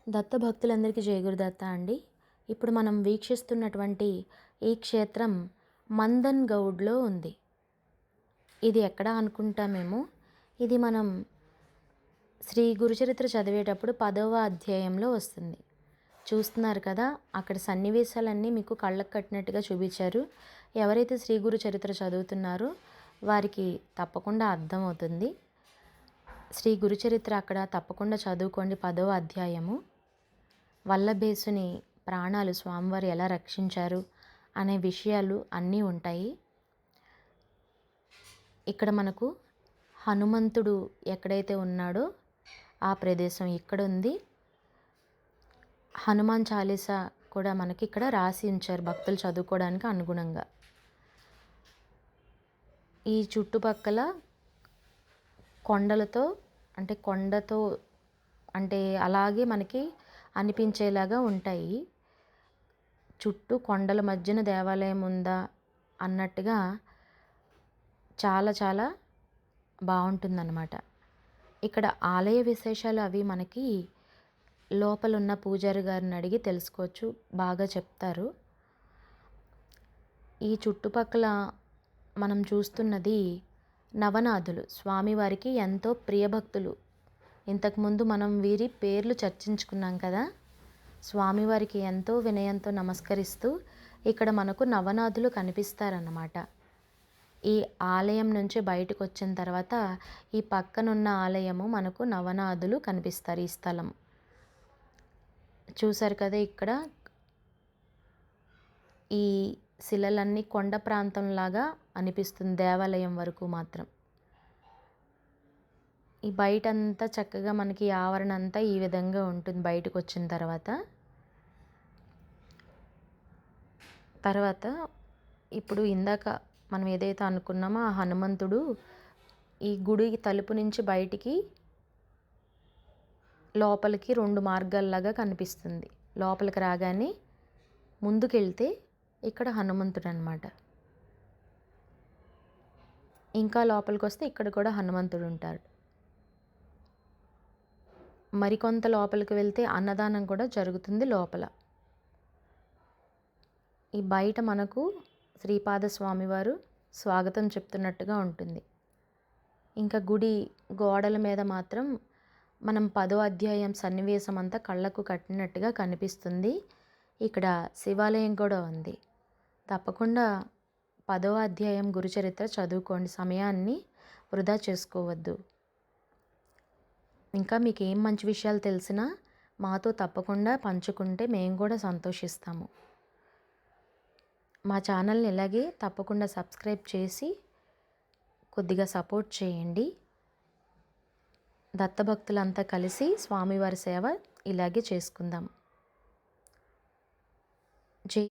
దత్తభక్తులందరికీ జయ గురుదత్త అండి. ఇప్పుడు మనం వీక్షిస్తున్నటువంటి ఈ క్షేత్రం మందన్ గౌడ్లో ఉంది. ఇది ఎక్కడ అనుకుంటామేమో, ఇది మనం శ్రీ గురుచరిత్ర చదివేటప్పుడు 10వ అధ్యాయంలో వస్తుంది. చూస్తున్నారు కదా, అక్కడ సన్నివేశాలన్నీ మీకు కళ్ళకు కట్టినట్టుగా చూపించారు. ఎవరైతే శ్రీ గురు చరిత్ర చదువుతున్నారో వారికి తప్పకుండా అర్థమవుతుంది. శ్రీ గురుచరిత్ర అక్కడ తప్పకుండా చదువుకోండి. 10వ అధ్యాయము వల్లభేసుని ప్రాణాలు స్వామివారు ఎలా రక్షించారు అనే విషయాలు అన్నీ ఉంటాయి. ఇక్కడ మనకు హనుమంతుడు ఎక్కడైతే ఉన్నాడో ఆ ప్రదేశం ఇక్కడ ఉంది. హనుమాన్ చాలీసా కూడా మనకి ఇక్కడ రాసి ఉంచారు భక్తులు చదువుకోవడానికి అనుగుణంగా. ఈ చుట్టుపక్కల కొండలతో అంటే అలాగే మనకి అనిపించేలాగా ఉంటాయి. చుట్టూ కొండల మధ్యన దేవాలయం ఉందా అన్నట్టుగా చాలా చాలా బాగుంటుందన్నమాట. ఇక్కడ ఆలయ విశేషాలు అవి మనకి లోపల ఉన్న పూజారి గారిని అడిగి తెలుసుకోవచ్చు, బాగా చెప్తారు. ఈ చుట్టుపక్కల మనం చూస్తున్నది నవనాథులు, స్వామివారికి ఎంతో ప్రియభక్తులు. ఇంతకుముందు మనం వీరి పేర్లు చర్చించుకున్నాం కదా. స్వామివారికి ఎంతో వినయంతో నమస్కరిస్తూ ఇక్కడ మనకు నవనాథులు కనిపిస్తారన్నమాట. ఈ ఆలయం నుంచి బయటకు వచ్చిన తర్వాత ఈ పక్కనున్న ఆలయము మనకు నవనాథులు కనిపిస్తారు. ఈ స్థలం చూసారు కదా, ఇక్కడ ఈ శిలలన్నీ కొండ ప్రాంతంలాగా అనిపిస్తుంది దేవాలయం వరకు మాత్రం. ఈ బయట అంతా చక్కగా మనకి ఆవరణ అంతా ఈ విధంగా ఉంటుంది బయటకు వచ్చిన తర్వాత ఇప్పుడు ఇందాక మనం ఏదైతే అనుకున్నామో ఆ హనుమంతుడు ఈ గుడి తలుపు నుంచి బయటికి లోపలికి 2 మార్గాల్లాగా కనిపిస్తుంది. లోపలికి రాగానే ముందుకెళ్తే ఇక్కడ హనుమంతుడు అన్నమాట. ఇంకా లోపలికి వస్తే ఇక్కడ కూడా హనుమంతుడు ఉంటాడు. మరికొంత లోపలికి వెళ్తే అన్నదానం కూడా జరుగుతుంది లోపల. ఈ బయట మనకు శ్రీపాద స్వామివారు స్వాగతం చెప్తున్నట్టుగా ఉంటుంది. ఇంకా గుడి గోడల మీద మాత్రం మనం 10వ అధ్యాయం సన్నివేశం అంతా కళ్ళకు కట్టినట్టుగా కనిపిస్తుంది. ఇక్కడ శివాలయం కూడా ఉంది. తప్పకుండా 10వ అధ్యాయం గురుచరిత్ర చదువుకోండి, సమయాన్ని వృధా చేసుకోవద్దు. ఇంకా మీకు ఏం మంచి విషయాలు తెలిసినా మాతో తప్పకుండా పంచుకుంటే మేము కూడా సంతోషిస్తాము. మా ఛానల్ని ఇలాగే తప్పకుండా సబ్స్క్రైబ్ చేసి కొద్దిగా సపోర్ట్ చేయండి. దత్తభక్తులంతా కలిసి స్వామివారి సేవ ఇలాగే చేసుకుందాం. జై